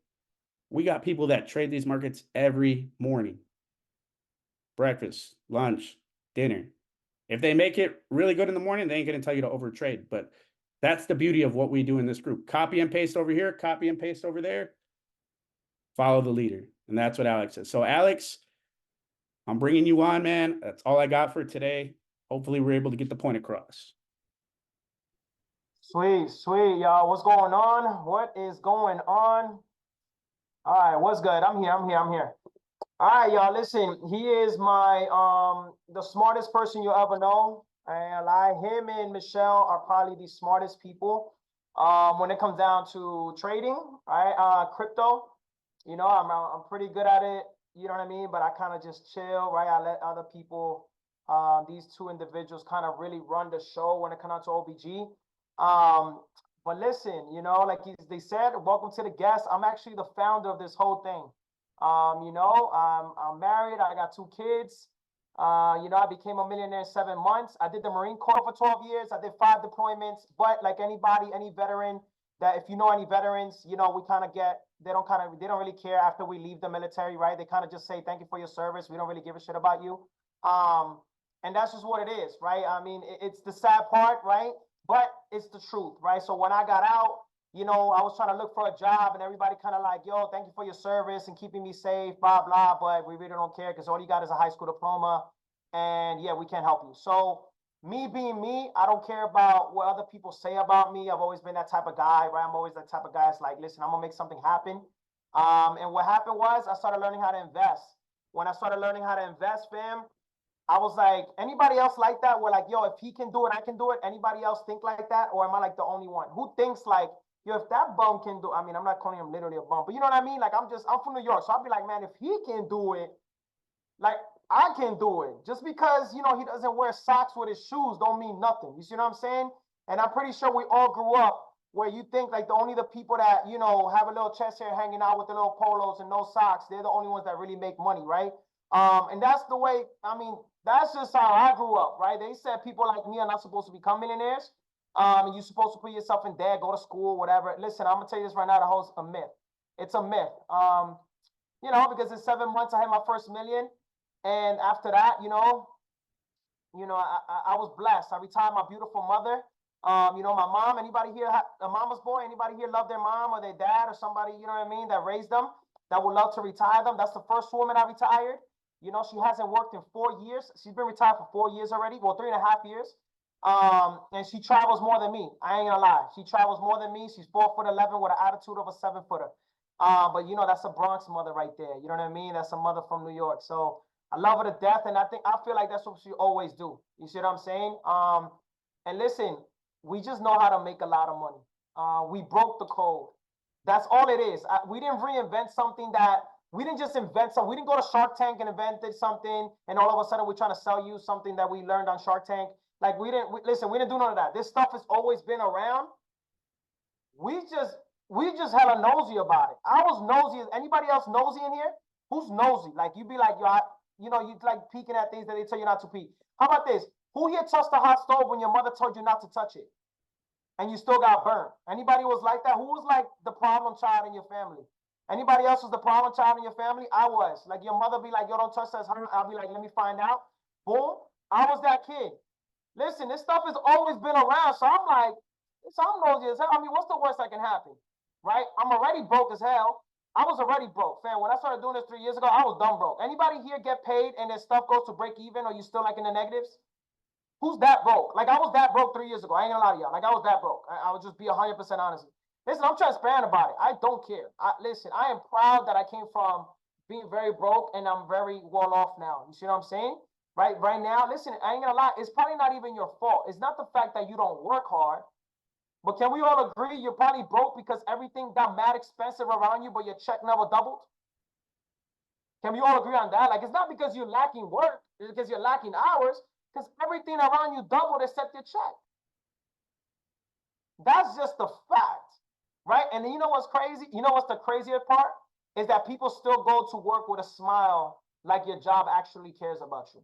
We got people that trade these markets every morning. Breakfast, lunch, dinner. If they make it really good in the morning, they ain't going to tell you to overtrade. But that's the beauty of what we do in this group. Copy and paste over here, copy and paste over there. Follow the leader. And that's what Alex says. So Alex, I'm bringing you on, man. That's all I got for today. Hopefully we're able to get the point across. Sweet, sweet, y'all. What's going on? What is going on? All right, what's good? I'm here. All right, y'all. Listen, he is my the smartest person you'll ever know. And him and Michelle are probably the smartest people when it comes down to trading, right? Crypto. You know, I'm pretty good at it. You know what I mean? But I kind of just chill, right? I let other people, these two individuals, kind of really run the show when it comes out to OBG. But listen, you know, like they said, welcome to the guest. I'm actually the founder of this whole thing. You know, I'm married. I got 2 kids. You know, I became a millionaire in 7 months. I did the Marine Corps for 12 years. I did 5 deployments. But like anybody, any veteran, that if you know any veterans, you know, we kind of get, they don't really care after we leave the military, right? They kind of just say, thank you for your service. We don't really give a shit about you. And that's just what it is, right? I mean, it's the sad part, right? But it's the truth, right? So when I got out, you know, I was trying to look for a job and everybody kind of like, yo, thank you for your service and keeping me safe, blah, blah. But we really don't care because all you got is a high school diploma. And yeah, we can't help you. So me being me, I don't care about what other people say about me. I've always been that type of guy, right? I'm always that type of guy that's like, listen, I'm gonna make something happen. And what happened was I started learning how to invest. When I started learning how to invest, fam, I was like, anybody else like that? We're like, yo, if he can do it, I can do it. Anybody else think like that? Or am I like the only one? Who thinks like, yo, if that bum can do, I mean, I'm not calling him literally a bum, but you know what I mean? Like, I'm from New York. So I'll be like, man, if he can do it, like, I can do it. Just because, you know, he doesn't wear socks with his shoes don't mean nothing. You see what I'm saying? And I'm pretty sure we all grew up where you think like the people that, you know, have a little chest hair hanging out with the little polos and no socks, they're the only ones that really make money, right? And that's the way, I mean, that's just how I grew up, right? They said people like me are not supposed to become millionaires. You're supposed to put yourself in debt, go to school, whatever. Listen, I'm gonna tell you this right now, the whole a myth. It's a myth. You know, because in 7 months I had my first million. And after that, I was blessed. I retired my beautiful mother. You know, my mom, anybody here, a mama's boy, anybody here love their mom or their dad or somebody, you know what I mean, that raised them, that would love to retire them. That's the first woman I retired. You know, she hasn't worked in 4 years. She's been retired for 4 years already. Well, 3.5 years. And she travels more than me. I ain't gonna lie. She travels more than me. She's 4'11" with an attitude of a 7-footer. But you know, that's a Bronx mother right there. You know what I mean? That's a mother from New York. So I love her to death, and I feel like that's what she always do. You see what I'm saying? And listen, we just know how to make a lot of money. We broke the code. That's all it is. We didn't reinvent something that we didn't just invent something. We didn't go to Shark Tank and invented something, and all of a sudden we're trying to sell you something that we learned on Shark Tank. Like we didn't do none of that. This stuff has always been around. We just hella nosy about it. I was nosy. Is anybody else nosy in here? Who's nosy? Like you'd be like, yo, you know, you like peeking at things that they tell you not to peek. How about this? Who here touched the hot stove when your mother told you not to touch it? And you still got burned? Anybody was like that? Who was like the problem child in your family? Anybody else was the problem child in your family? I was. Like your mother be like, yo, don't touch that. I'll be like, let me find out. Boom. I was that kid. Listen, this stuff has always been around. So I'm like, I'm nosy as hell. I mean, what's the worst that can happen? Right? I'm already broke as hell. I was already broke, fam. When I started doing this 3 years ago, I was dumb broke. Anybody here get paid and their stuff goes to break even, or you still like in the negatives? Who's that broke? Like I was that broke 3 years ago. I ain't gonna lie to y'all. Like I was that broke. I would just be 100% honest. Listen, I'm transparent about it. I don't care. Listen, I am proud that I came from being very broke and I'm very well off now. You see what I'm saying? Right now, listen, I ain't gonna lie. It's probably not even your fault. It's not the fact that you don't work hard. But can we all agree you're probably broke because everything got mad expensive around you, but your check never doubled? Can we all agree on that? Like, it's not because you're lacking work, it's because you're lacking hours, because everything around you doubled except your check. That's just the fact, right? And you know what's crazy? You know what's the crazier part? Is that people still go to work with a smile like your job actually cares about you.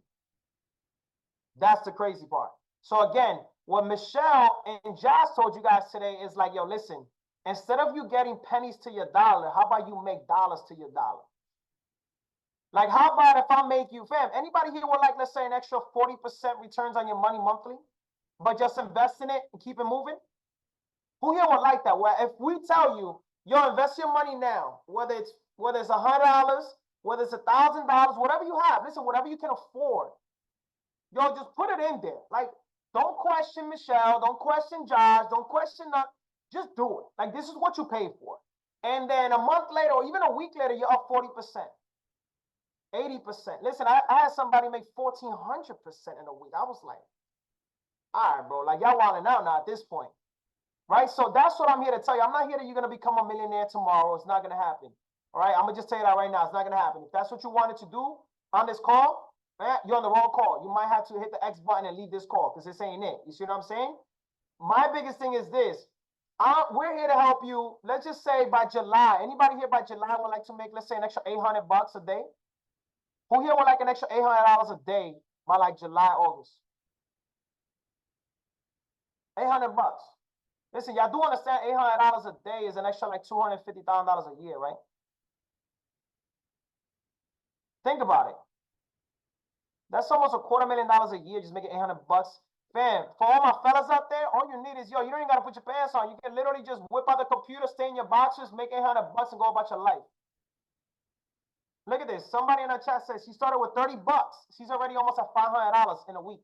That's the crazy part. So again, what Michelle and Jazz told you guys today is like, yo, listen, instead of you getting pennies to your dollar, how about you make dollars to your dollar? Like, how about if I make you, fam, anybody here would like, let's say, an extra 40% returns on your money monthly, but just invest in it and keep it moving? Who here would like that? Where if we tell you, yo, invest your money now, whether it's $100, whether it's $1,000, whatever you have, listen, whatever you can afford, yo, just put it in there. Like, don't question Michelle, don't question Josh, don't question nothing. Just do it. Like, this is what you paid for. And then a month later, or even a week later, you're up 40%, 80%. Listen, I had somebody make 1,400% in a week. I was like, all right, bro, like y'all wilding out now at this point. Right? So that's what I'm here to tell you. I'm not here that you're going to become a millionaire tomorrow. It's not going to happen. All right, I'm gonna just tell you that right now. It's not gonna happen. If that's what you wanted to do on this call, man, you're on the wrong call. You might have to hit the X button and leave this call because this ain't it. You see what I'm saying? My biggest thing is this. We're here to help you. Let's just say by July, anybody here by July would like to make, let's say, an extra $800 a day? Who here would like an extra $800 a day by like July, August? 800 bucks. Listen, y'all do understand $800 a day is an extra like $250,000 a year, right? Think about it. That's almost $250,000 a year, just making 800 bucks. Fam, for all my fellas out there, all you need is, you don't even got to put your pants on. You can literally just whip out the computer, stay in your boxers, make 800 bucks and go about your life. Look at this. Somebody in the chat says she started with 30 bucks. She's already almost at $500 in a week.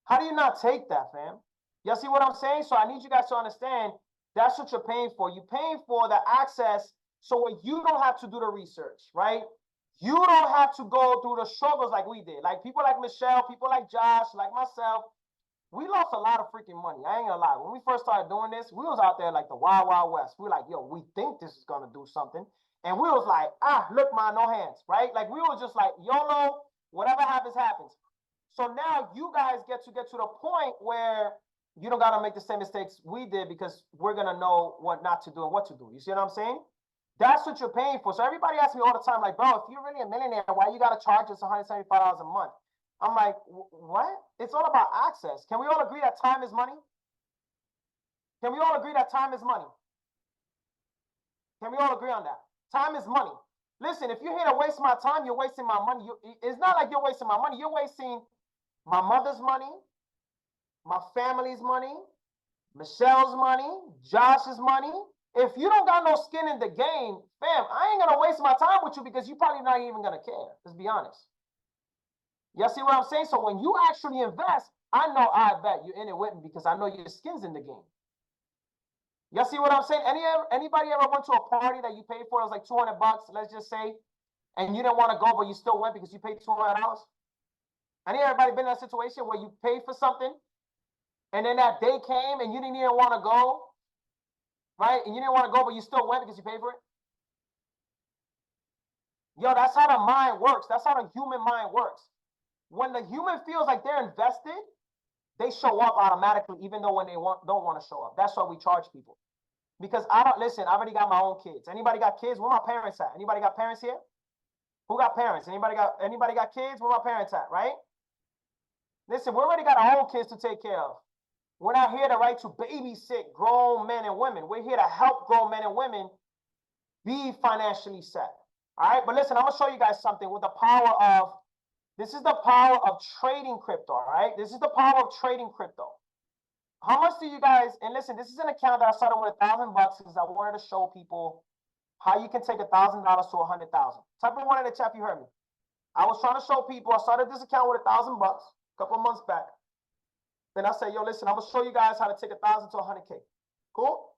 How do you not take that, fam? Y'all see what I'm saying? So I need you guys to understand that's what you're paying for. You're paying for the access so you don't have to do the research, right? You don't have to go through the struggles like we did. Like people like Michelle, people like Josh, like myself, we lost a lot of freaking money. I ain't gonna lie. When we first started doing this, we was out there like the Wild Wild West. We were like, yo, we think this is gonna do something. And we was like, look, man, no hands, right? Like we was just like, YOLO, whatever happens, happens. So now you guys get to the point where you don't gotta make the same mistakes we did because we're gonna know what not to do and what to do. You see what I'm saying? That's what you're paying for. So everybody asks me all the time, like, bro, if you're really a millionaire, why you gotta charge us $175 a month? I'm like, what? It's all about access. Can we all agree that time is money? Can we all agree that time is money? Can we all agree on that? Time is money. Listen, if you're here to waste my time, you're wasting my money. It's not like you're wasting my money. You're wasting my mother's money, my family's money, Michelle's money, Josh's money. If you don't got no skin in the game, fam, I ain't gonna waste my time with you because you're probably not even gonna care. Let's be honest. Y'all see what I'm saying? So when you actually invest, I know I bet you're in it with me because I know your skin's in the game. Y'all see what I'm saying? Anybody ever went to a party that you paid for? It was like 200 bucks, let's just say, and you didn't want to go, but you still went because you paid $200? Anybody been in a situation where you paid for something and then that day came and you didn't even want to go, right? And you didn't want to go, but you still went because you paid for it? Yo, that's how the mind works. That's how the human mind works. When the human feels like they're invested, they show up automatically, even though when they don't want to show up. That's why we charge people. Because I already got my own kids. Anybody got kids? Where my parents at? Anybody got parents here? Who got parents? Anybody got kids? Where my parents at, right? Listen, we already got our own kids to take care of. We're not here to babysit grown men and women. We're here to help grown men and women be financially set. All right, but listen, I'm gonna show you guys something with the power of, this is the power of trading crypto, all right? This is the power of trading crypto. How much do you guys, and listen, this is an account that I started with $1,000 because I wanted to show people how you can take $1,000 to 100,000. Type in one in the chat if you heard me. I was trying to show people, I started this account with $1,000 a couple of months back. Then I said, yo, listen, I'm gonna show you guys how to take 1,000 to 100K. Cool?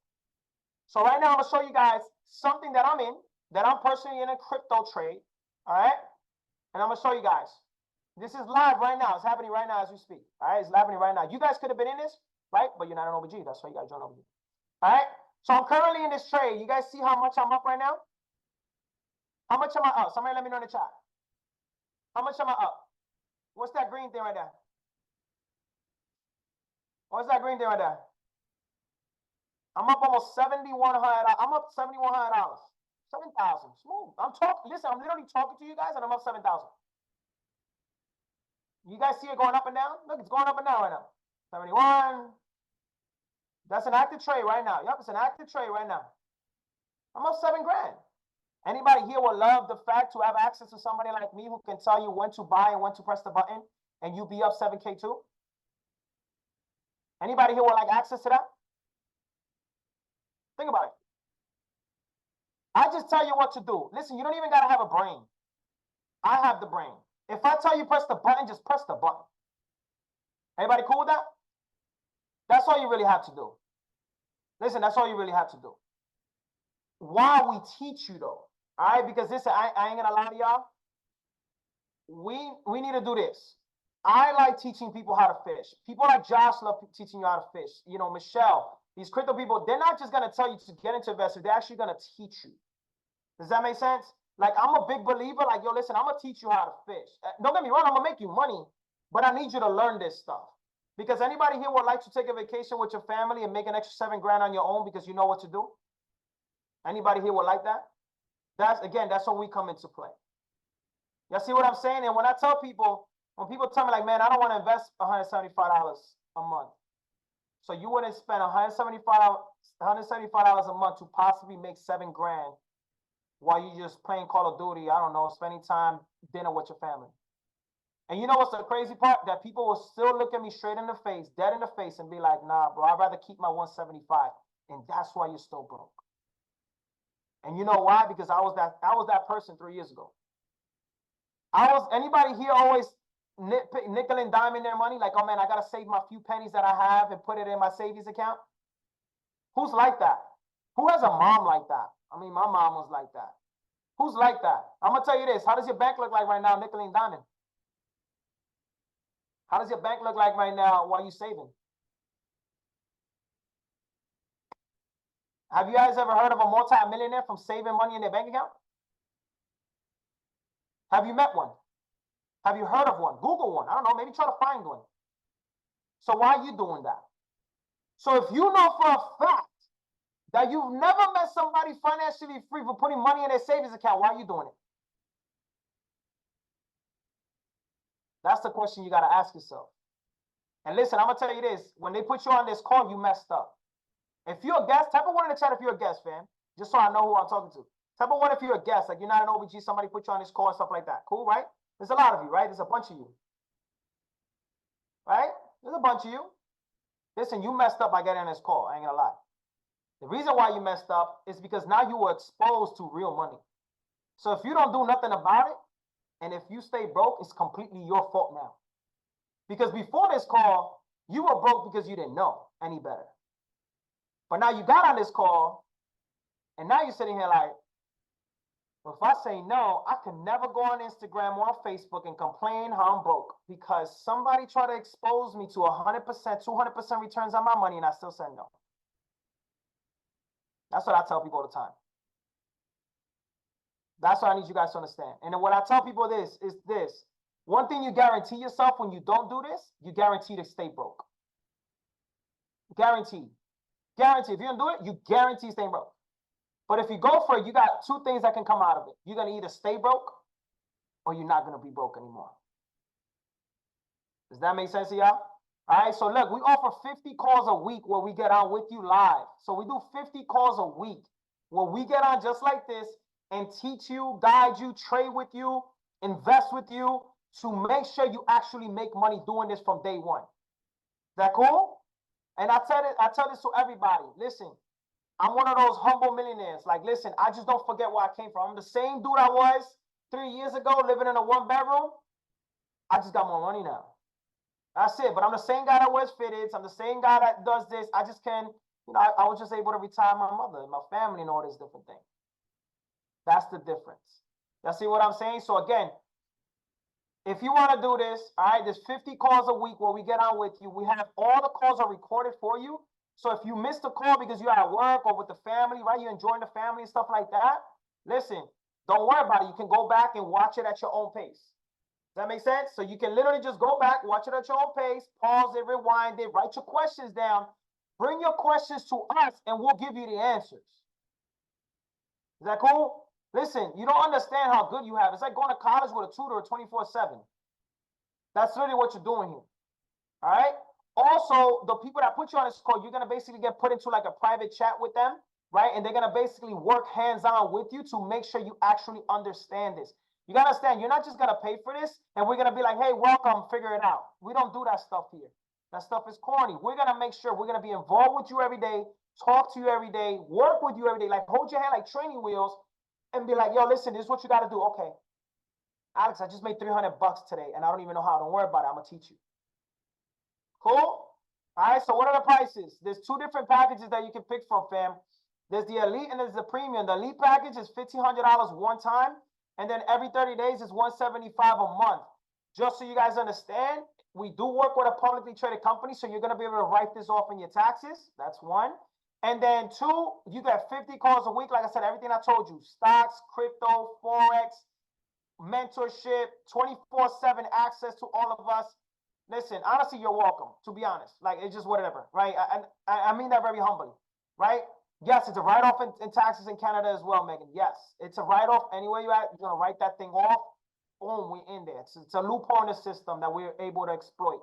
So right now I'm gonna show you guys something that I'm in, that I'm personally in a crypto trade, all right? And I'm gonna show you guys. This is live right now. It's happening right now as we speak. All right, it's happening right now. You guys could have been in this, right? But you're not an OBG. That's why you got to join OBG. All right. So I'm currently in this trade. You guys see how much I'm up right now? How much am I up? Somebody let me know in the chat. How much am I up? What's that green thing right there? What's that green thing right there? I'm up almost $7,100. I'm up $7,100. 7,000. Smooth. I'm talking. Listen, I'm literally talking to you guys, and I'm up 7,000. You guys see it going up and down? Look, it's going up and down right now. 71. That's an active trade right now. Yep, it's an active trade right now. I'm up $7 grand. Anybody here would love the fact to have access to somebody like me who can tell you when to buy and when to press the button and you be up 7K too? Anybody here would like access to that? Think about it. I just tell you what to do. Listen, you don't even got to have a brain. I have the brain. If I tell you press the button, just press the button. Everybody cool with that? That's all you really have to do. Listen, that's all you really have to do. Why we teach you though, all right? Because listen, I ain't gonna lie to y'all. We need to do this. I like teaching people how to fish. People like Josh love teaching you how to fish. You know, Michelle, These crypto people, they're not just gonna tell you to get into investing, they're actually gonna teach you. Does that make sense? Like, I'm a big believer, like, yo, listen, I'm gonna teach you how to fish. Don't get me wrong, I'm gonna make you money, but I need you to learn this stuff. Because anybody here would like to take a vacation with your family and make an extra 7 grand on your own because you know what to do? Anybody here would like that? That's when we come into play. Y'all see what I'm saying? And when I tell people, when people tell me like, man, I don't want to invest $175 a month. So you wouldn't spend $175 a month to possibly make 7 grand while you just playing Call of Duty, I don't know, spending time dinner with your family. And you know what's the crazy part? That people will still look at me straight in the face, dead in the face, and be like, nah, bro, I'd rather keep my 175. And that's why you're still broke. And you know why? Because I was that person 3 years ago. Anybody here always nickel and diming their money? Like, oh man, I gotta save my few pennies that I have and put it in my savings account. Who's like that? Who has a mom like that? I mean, my mom was like that. Who's like that? I'm gonna tell you this. How does your bank look like right now, nickel and diming? How does your bank look like right now while you're saving? Have you guys ever heard of a multi-millionaire from saving money in their bank account? Have you met one? Have you heard of one? Google one. I don't know, maybe try to find one. So why are you doing that? So if you know for a fact that you've never met somebody financially free for putting money in their savings account, why are you doing it? That's the question you got to ask yourself. And listen, I'm going to tell you this. When they put you on this call, you messed up. If you're a guest, type of one in the chat if you're a guest, fam. Just so I know who I'm talking to. Type of one if you're a guest. Like, you're not an OBG, somebody put you on this call and stuff like that. Cool, right? There's a lot of you, right? There's a bunch of you. Right? There's a bunch of you. Listen, you messed up by getting on this call. I ain't going to lie. The reason why you messed up is because now you were exposed to real money. So if you don't do nothing about it, and if you stay broke, it's completely your fault now. Because before this call, you were broke because you didn't know any better. But now you got on this call, and now you're sitting here like, well, if I say no, I can never go on Instagram or Facebook and complain how I'm broke because somebody tried to expose me to 100%, 200% returns on my money, and I still said no. That's what I tell people all the time. That's what I need you guys to understand. And then what I tell people is this. One thing you guarantee yourself when you don't do this, you guarantee to stay broke. Guarantee. Guarantee. If you don't do it, you guarantee staying broke. But if you go for it, you got 2 things that can come out of it. You're going to either stay broke or you're not going to be broke anymore. Does that make sense to y'all? All right, so look, we offer 50 calls a week where we get on with you live. So we do 50 calls a week where we get on just like this and teach you, guide you, trade with you, invest with you to make sure you actually make money doing this from day one. Is that cool? And I tell this to everybody. Listen, I'm one of those humble millionaires. Like, listen, I just don't forget where I came from. I'm the same dude I was 3 years ago living in a 1-bedroom. I just got more money now. That's it. But I'm the same guy that wears fitteds. I'm the same guy that does this. I just can, I was just able to retire my mother and my family and all these different things. That's the difference. Y'all see what I'm saying? So again, if you want to do this, all right, there's 50 calls a week where we get on with you. We have all the calls are recorded for you. So if you missed a call because you're at work or with the family, right, you're enjoying the family and stuff like that, listen, don't worry about it. You can go back and watch it at your own pace. Does that make sense? So you can literally just go back, watch it at your own pace, pause it, rewind it, write your questions down, bring your questions to us, and we'll give you the answers. Is that cool? Listen, you don't understand how good you have. It's like going to college with a tutor 24/7. That's literally what you're doing here. All right? Also, the people that put you on this call, you're going to basically get put into like a private chat with them, right? And they're going to basically work hands-on with you to make sure you actually understand this. You got to understand, you're not just going to pay for this and we're going to be like, hey, welcome, figure it out. We don't do that stuff here. That stuff is corny. We're going to make sure we're going to be involved with you every day, talk to you every day, work with you every day, like hold your hand like training wheels and be like, yo, listen, this is what you got to do. Okay. Alex, I just made $300 today and I don't even know how. Don't worry about it. I'm going to teach you. Cool? All right, so what are the prices? There's 2 different packages that you can pick from, fam. There's the elite and there's the premium. The elite package is $1,500 one time, and then every 30 days is $175 a month. Just so you guys understand, We do work with a publicly traded company, so you're gonna be able to write this off in your taxes. That's one. And then two, you get 50 calls a week. Like I said, everything I told you, stocks, crypto, Forex, mentorship, 24/7 access to all of us. Listen, honestly, you're welcome, to be honest. Like, it's just whatever, right? I mean that very humbly, right? Yes, it's a write-off in taxes in Canada as well, Megan. Yes, it's a write-off. Anywhere you're at, you're going to write that thing off. Boom, we in there. It's a loophole in the system that we're able to exploit.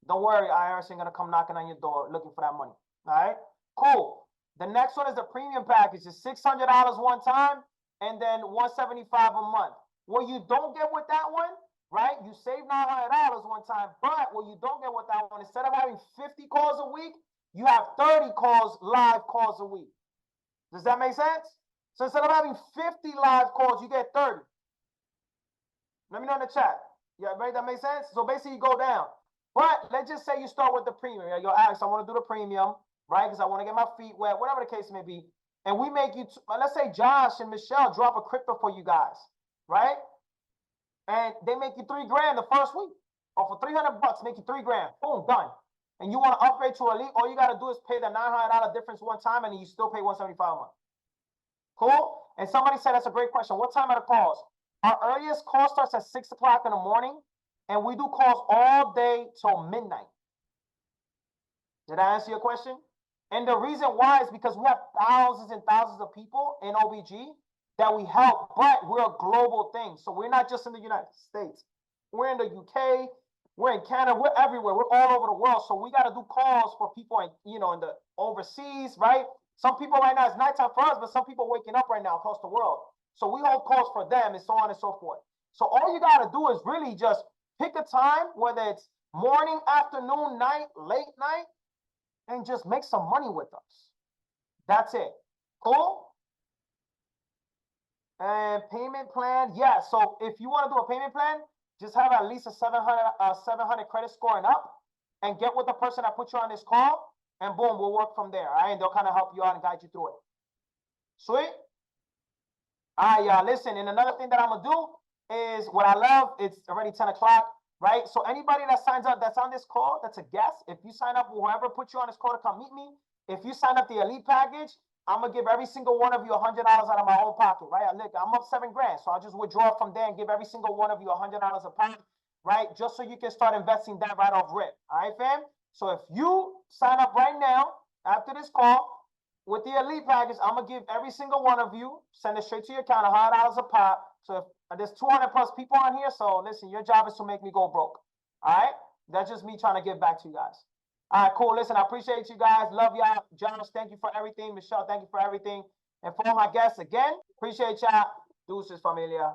Don't worry, IRS ain't going to come knocking on your door looking for that money. All right? Cool. The next one is the premium package. It's $600 one time and then $175 a month. What you don't get with that one, right? You save $900 one time, but what you don't get with that one, instead of having 50 calls a week, you have 30 calls, live calls a week. Does that make sense? So instead of having 50 live calls, you get 30. Let me know in the chat. Yeah, right? That makes sense? So basically, you go down. But let's just say you start with the premium. You'll ask, I want to do the premium, right? Because I want to get my feet wet, whatever the case may be. And we make you, let's say Josh and Michelle drop a crypto for you guys, right? And they make you $3 grand the first week. Or for $300, make you $3 grand. Boom, done. And you want to upgrade to elite, all you got to do is pay the $900 difference one time, and you still pay $175 a month. Cool? And somebody said that's a great question. What time are the calls? Our earliest call starts at 6 o'clock in the morning, and we do calls all day till midnight. Did I answer your question? And the reason why is because we have thousands and thousands of people in OBG that we help, but we're a global thing. So we're not just in the United States. We're in the UK, we're in Canada, we're everywhere. We're all over the world. So we got to do calls for people in, in the overseas, right? Some people right now, it's nighttime for us, but some people waking up right now across the world. So we hold calls for them and so on and so forth. So all you got to do is really just pick a time, whether it's morning, afternoon, night, late night, and just make some money with us. That's it. Cool? And payment plan, yeah. So if you want to do a payment plan, just have at least a 700 credit score and up, and get with the person that put you on this call, and boom, we'll work from there. All right, and they'll kind of help you out and guide you through it. Sweet. All right, y'all. Listen, and another thing that I'm gonna do is what I love. It's already 10 o'clock, right? So anybody that signs up that's on this call, that's a guest. If you sign up, whoever put you on this call to come meet me, if you sign up the elite package, I'm gonna give every single one of you $100 out of my own pocket, right? Look, I'm up $7 grand, so I'll just withdraw from there and give every single one of you $100 a pop, right? Just so you can start investing that right off rip. All right, fam? So if you sign up right now after this call with the elite package, I'm gonna give every single one of you, send it straight to your account, $100 a pop. So if there's 200 plus people on here, so listen, your job is to make me go broke. All right? That's just me trying to give back to you guys. All right, cool. Listen, I appreciate you guys. Love y'all. Josh, thank you for everything. Michelle, thank you for everything. And for all my guests, again, appreciate y'all. Deuces, familia.